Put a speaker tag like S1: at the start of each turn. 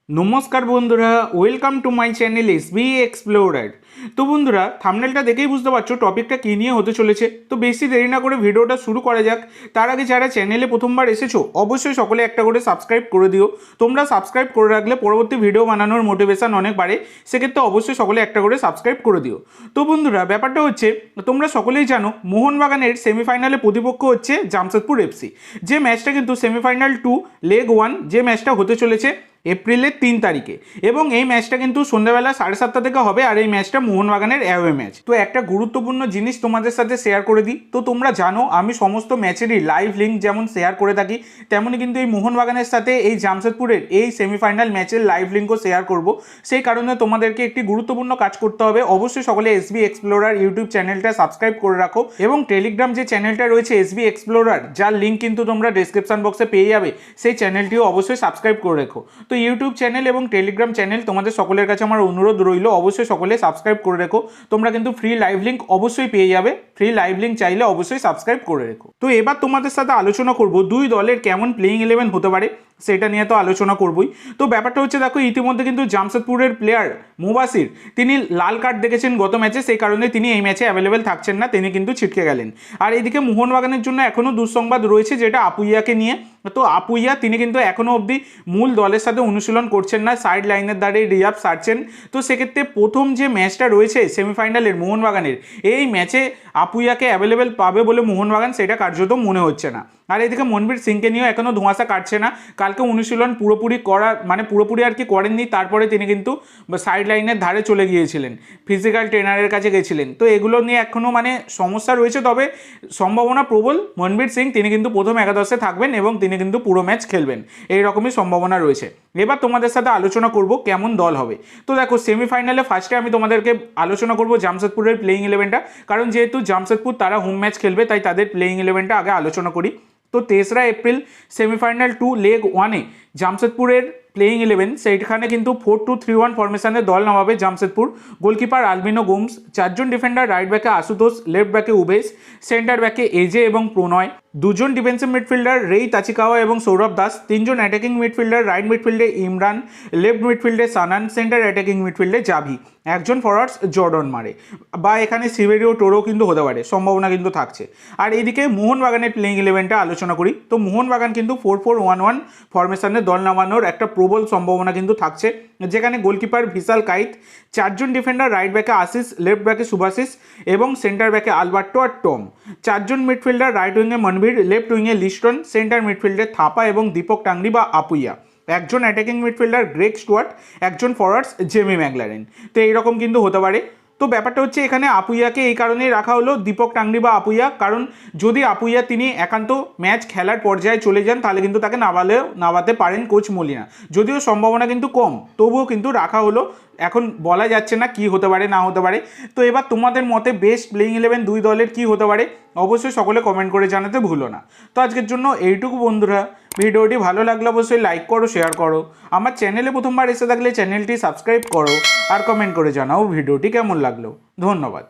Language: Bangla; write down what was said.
S1: नमस्कार बंधुरा welcome to my channel SB explorer. तो बंधुरा थामनेलटा देखेই বুঝতে পারছো টপিকটা কী নিয়ে হতে চলেছে। তো বেশি দেরি না করে ভিডিওটা শুরু করা যাক। তার আগে যারা চ্যানেলে প্রথমবার এসেছো অবশ্যই সকলে একটা করে সাবস্ক্রাইব করে দিও। তোমরা সাবস্ক্রাইব করে রাখলে পরবর্তী ভিডিও বানানোর মোটিভেশন অনেক বাড়ে, সেক্ষেত্রে অবশ্যই সকলে একটা করে সাবস্ক্রাইব করে দিও। তো বন্ধুরা ব্যাপারটা হচ্ছে তোমরা সকলেই জানো মোহনবাগানের সেমিফাইনালে প্রতিপক্ষ হচ্ছে জামশেদপুর এফসি। যে ম্যাচটা কিন্তু সেমিফাইনাল 2 লেগ 1 যে ম্যাচটা হতে চলেছে এপ্রিলের 3 তারিখে, এবং এই ম্যাচটা কিন্তু সন্ধ্যাবেলা 7:30 থেকে হবে। আর এই ম্যাচটা মোহনবাগানের অ্যাওয়ে ম্যাচ। তো একটা গুরুত্বপূর্ণ জিনিস তোমাদের সাথে শেয়ার করে দিই। তো তোমরা জানো আমি সমস্ত ম্যাচেরই লাইভ লিঙ্ক যেমন শেয়ার করে থাকি, তেমনই কিন্তু এই মোহনবাগানের সাথে এই জামশেদপুরের এই সেমিফাইনাল ম্যাচের লাইভ লিঙ্কও শেয়ার করব। সেই কারণে তোমাদেরকে একটি গুরুত্বপূর্ণ কাজ করতে হবে, অবশ্যই সকলে এসবি এক্সপ্লোরার ইউটিউব চ্যানেলটা সাবস্ক্রাইব করে রাখো, এবং টেলিগ্রাম যে চ্যানেলটা রয়েছে এসবি এক্সপ্লোরার, যার লিঙ্ক কিন্তু তোমরা ডেসক্রিপশন বক্সে পেয়ে যাবে, সেই চ্যানেলটিও অবশ্যই সাবস্ক্রাইব করে রেখো। তো ইউটিউব চ্যানেল এবং টেলিগ্রাম চ্যানেল তোমাদের সকলের কাছে আমার অনুরোধ রইল, অবশ্যই সকলে সাবস্ক্রাইব করে রেখো। তোমরা কিন্তু ফ্রি লাইভ লিঙ্ক অবশ্যই পেয়ে যাবে, ফ্রি লাইভ লিঙ্ক চাইলে অবশ্যই সাবস্ক্রাইব করে রেখো। তো এবার তোমাদের সাথে আলোচনা করব দুই দলের কেমন প্লেইং 11 হতে পারে, সেটা নিয়ে তো আলোচনা করবই। তো ব্যাপারটা হচ্ছে দেখো ইতিমধ্যে কিন্তু জামশেদপুরের প্লেয়ার মুবাসির তিনি লাল কার্ড দেখেছেন গত ম্যাচে, সেই কারণে তিনি এই ম্যাচে অ্যাভেলেবেল থাকছেন না, তিনি কিন্তু ছিটকে গেলেন। আর এইদিকে মোহনবাগানের জন্য এখনও দুঃসংবাদ রয়েছে, যেটা আপুইয়াকে নিয়ে। তো আপুইয়া তিনি কিন্তু এখনও অবধি মূল দলের সাথে অনুশীলন করছেন না, সাইড লাইনের দ্বারে রিজার্ভ সারছেন। তো সেক্ষেত্রে প্রথম যে ম্যাচটা রয়েছে সেমিফাইনালের মোহনবাগানের, এই ম্যাচে আপুইয়াকে অ্যাভেলেবেল পাবে বলে মোহনবাগান সেটা কার্যত মনে হচ্ছে না। আর এদিকে মনবীর সিংকে নিয়েও এখনও ধোঁয়াশা কাটছে না। কালকে অনুশীলন পুরোপুরি পুরোপুরি আর কি করেননি, তারপরে তিনি কিন্তু সাইড লাইনের ধারে চলে গিয়েছিলেন, ফিজিক্যাল ট্রেনারের কাছে গেছিলেন। তো এগুলো নিয়ে এখনও সমস্যা রয়েছে, তবে সম্ভাবনা প্রবল মনবীর সিং তিনি কিন্তু প্রথম একাদশে থাকবেন এবং তিনি কিন্তু পুরো ম্যাচ খেলবেন, এই রকমই সম্ভাবনা রয়েছে। এবার তোমাদের সাথে আলোচনা করব কেমন দল হবে। তো দেখো সেমিফাইনালে ফার্স্টে আমি তোমাদেরকে আলোচনা করব জামশেদপুরের প্লেইং 11টা, কারণ যেহেতু জামশেদপুর তারা হোম ম্যাচ খেলবে, তাই তাদের প্লেইং 11টা আগে আলোচনা করি। তো 23 এপ্রিল সেমিফাইনাল 2 লেগ 1-এ জামশেদপুরের প্লেইং 11 সেইখানে কিন্তু 4-2-3-1 ফরমেশনে দল নামাবে জামশেদপুর। গোলকিপার আলবিনো গোমস, 4জন ডিফেন্ডার, রাইট ব্যাকে আশুতোষ, লেফট ব্যাকে উবেশ, সেন্টার ব্যাকে এজে এবং প্রণয়, 2জন ডিফেন্সিভ মিডফিল্ডার রেই তাচিকাওয়া এবং সৌরভ দাস, 3জন অ্যাটাকিং মিডফিল্ডার, রাইট মিডফিল্ডে ইমরান, লেফট মিডফিল্ডে সানান, সেন্টার অ্যাটাকিং মিডফিল্ডে জাভি, 1জন ফরওয়ার্ডস জর্ডন মারে, বা এখানে সিভেরিও টোরো কিন্তু হতে পারে, সম্ভাবনা কিন্তু থাকছে। আর এইদিকে মোহনবাগানের প্লেইং 11টা আলোচনা করি। তো মোহনবাগান কিন্তু 4-4-1-1 ফরমেশনে দল নামানোর একটা প্রবল সম্ভাবনা কিন্তু থাকছে, যেখানে গোলকিপার ভিশাল কাইত, 4জন ডিফেন্ডার, রাইট ব্যাকে আশিস, লেফট ব্যাকে সুভাশিস এবং সেন্টার ব্যাকে আলবার্টো আর টম, 4জন মিডফিল্ডার, রাইট উইংয়ে মনবীর, লেফট উইংয়ে লিস্টন, সেন্টার মিডফিল্ডে থাপা এবং দীপক টাংরি বা আপুইয়া, 1জন অ্যাটাকিং মিডফিল্ডার গ্রেগ স্টুয়ার্ট, 1জন ফরওয়ার্ডস জেমি ম্যাকলারেন। তো এইরকম কিন্তু হতে পারে। তো ব্যাপারটা হচ্ছে এখানে আপুইয়াকে এই কারণেই রাখা হলো, দীপক টাংরি বা আপুইয়া, কারণ যদি আপুইয়া তিনি একান্ত ম্যাচ খেলার পর্যায়ে চলে যান তাহলে কিন্তু তাকে নামাতে পারেন কোচ মলিনা, যদিও সম্ভাবনা কিন্তু কম, তবুও কিন্তু রাখা হলো। এখন বলা যাচ্ছে না কি হতে পারে না হতে পারে। তো এবার তোমাদের মতে বেস্ট প্লেইং 11 দুই দলের কি হতে পারে, অবশ্যই সকলে কমেন্ট করে জানাতে ভুলো না। তো আজকের জন্য এইটুকু বন্ধুরা, ভিডিওটি ভালো লাগলে অবশ্যই লাইক করো, শেয়ার করো, আমার চ্যানেলে প্রথমবার এসে থাকলে চ্যানেলটি সাবস্ক্রাইব করো, আর কমেন্ট করে জানাও ভিডিওটি কেমন লাগলো। ধন্যবাদ।